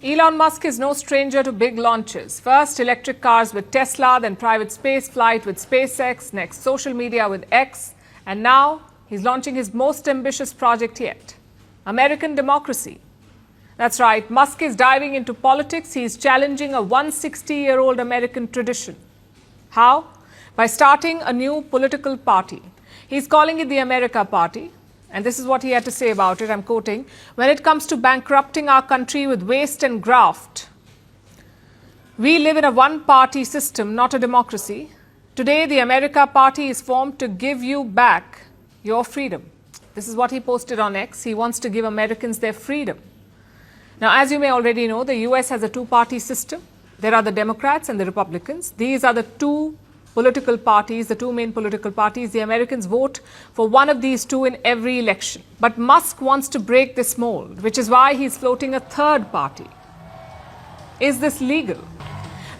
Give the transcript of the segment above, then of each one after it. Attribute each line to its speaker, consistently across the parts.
Speaker 1: Elon Musk is no stranger to big launches. First electric cars with Tesla, then private space flight with SpaceX, next social media with X, and now he's launching his most ambitious project yet, American democracy. That's right, Musk is diving into politics. He's challenging a 160-year-old American tradition. How? By starting a new political party. He's calling it the America Party. And this is what he had to say about it. I'm quoting, "When it comes to bankrupting our country with waste and graft, we live in a one-party system, not a democracy. Today, the America Party is formed to give you back your freedom." This is what he posted on X. He wants to give Americans their freedom. Now, as you may already know, the US has a two-party system. There are the Democrats and the Republicans. These are the two political parties, the two main political parties. The Americans vote for one of these two in every election. But Musk wants to break this mold, which is why he's floating a third party. Is this legal?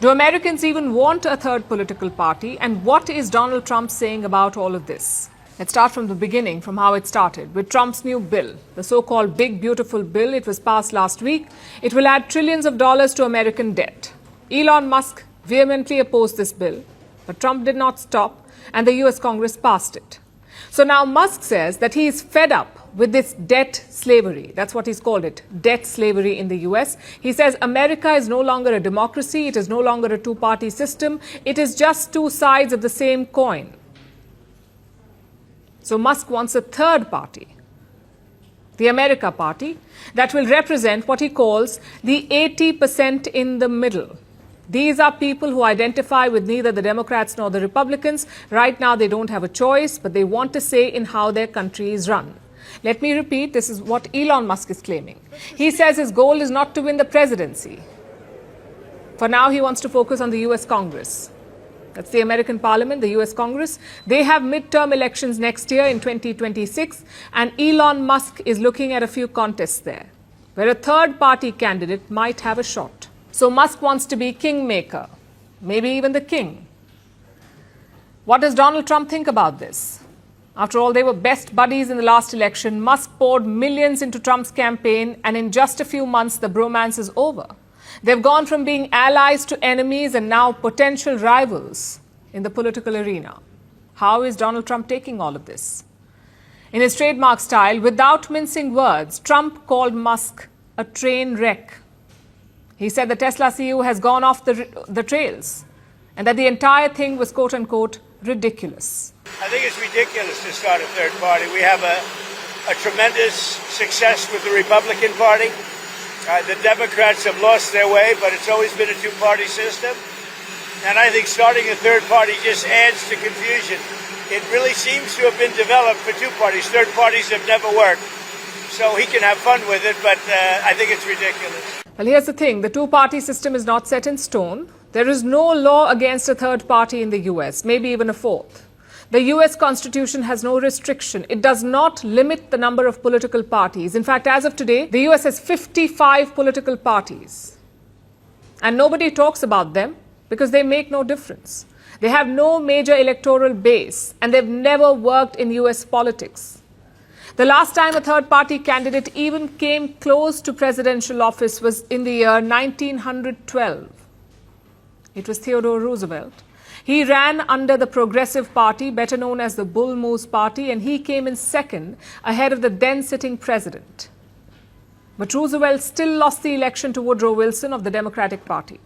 Speaker 1: Do Americans even want a third political party? And what is Donald Trump saying about all of this? Let's start from the beginning, from how it started, with Trump's new bill, the so-called Big Beautiful Bill. It was passed last week. It will add trillions of dollars to American debt. Elon Musk vehemently opposed this bill, but Trump did not stop, and the US Congress passed it. So now Musk says that he is fed up with this debt slavery. That's what he's called it, debt slavery in the US. He says America is no longer a democracy. It is no longer a two-party system. It is just two sides of the same coin. So Musk wants a third party, the America Party, that will represent what he calls the 80% in the middle. These are people who identify with neither the Democrats nor the Republicans. Right now, they don't have a choice, but they want a say in how their country is run. Let me repeat, this is what Elon Musk is claiming. He says his goal is not to win the presidency. For now, he wants to focus on the US Congress. That's the American Parliament, the US Congress. They have midterm elections next year in 2026, and Elon Musk is looking at a few contests there, where a third-party candidate might have a shot. So Musk wants to be kingmaker, maybe even the king. What does Donald Trump think about this? After all, they were best buddies in the last election. Musk poured millions into Trump's campaign, and in just a few months, the bromance is over. They've gone from being allies to enemies and now potential rivals in the political arena. How is Donald Trump taking all of this? In his trademark style, without mincing words, Trump called Musk a train wreck. He said the Tesla CEO has gone off the trails and that the entire thing was, quote unquote, ridiculous.
Speaker 2: I think it's ridiculous to start a third party. We have a tremendous success with the Republican Party. The Democrats have lost their way, but it's always been a two-party system. And I think starting a third party just adds to confusion. It really seems to have been developed for two parties. Third parties have never worked. So he can have fun with it, but I think it's ridiculous.
Speaker 1: Well, here's the thing. The two-party system is not set in stone. There is no law against a third party in the US, maybe even a fourth. The US Constitution has no restriction. It does not limit the number of political parties. In fact, as of today, the US has 55 political parties. And nobody talks about them because they make no difference. They have no major electoral base, and they've never worked in US politics. The last time a third-party candidate even came close to presidential office was in the year 1912. It was Theodore Roosevelt. He ran under the Progressive Party, better known as the Bull Moose Party, and he came in second ahead of the then-sitting president. But Roosevelt still lost the election to Woodrow Wilson of the Democratic Party.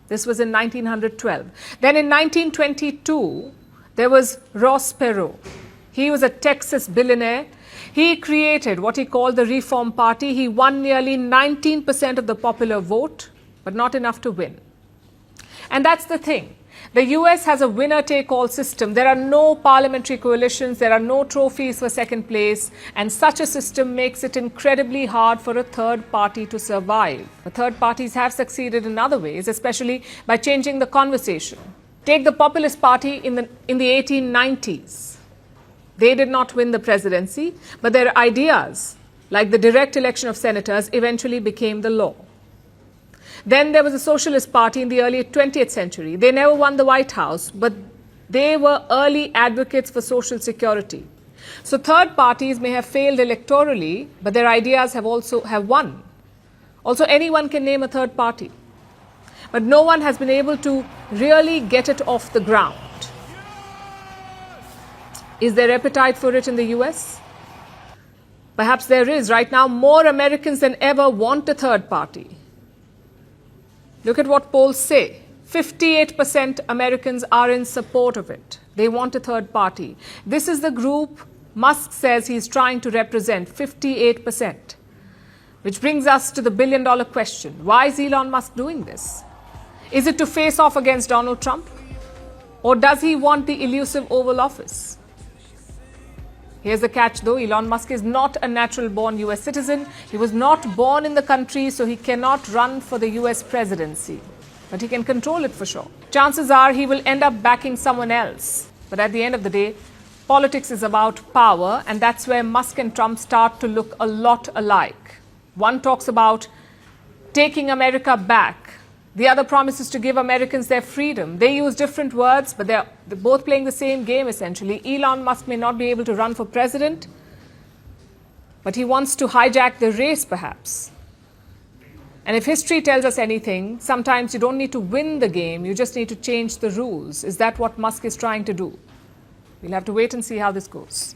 Speaker 1: This was in 1912. Then in 1922, there was Ross Perot. He was a Texas billionaire. He created what he called the Reform Party. He won nearly 19% of the popular vote, but not enough to win. And that's the thing. The US has a winner-take-all system. There are no parliamentary coalitions. There are no trophies for second place. And such a system makes it incredibly hard for a third party to survive. The third parties have succeeded in other ways, especially by changing the conversation. Take the Populist Party in the 1890s. They did not win the presidency, but their ideas, like the direct election of senators, eventually became the law. Then there was a Socialist Party in the early 20th century. They never won the White House, but they were early advocates for social security. So third parties may have failed electorally, but their ideas have won. Also, anyone can name a third party. But no one has been able to really get it off the ground. Is there appetite for it in the US? Perhaps there is. Right now, more Americans than ever want a third party. Look at what polls say. 58% Americans are in support of it. They want a third party. This is the group Musk says he's trying to represent, 58%. Which brings us to the billion-dollar question. Why is Elon Musk doing this? Is it to face off against Donald Trump? Or does he want the elusive Oval Office? Here's the catch though, Elon Musk is not a natural-born US citizen. He was not born in the country, so he cannot run for the US presidency. But he can control it for sure. Chances are he will end up backing someone else. But at the end of the day, politics is about power, and that's where Musk and Trump start to look a lot alike. One talks about taking America back. The other promises to give Americans their freedom. They use different words, but they're both playing the same game, essentially. Elon Musk may not be able to run for president, but he wants to hijack the race, perhaps. And if history tells us anything, sometimes you don't need to win the game, you just need to change the rules. Is that what Musk is trying to do? We'll have to wait and see how this goes.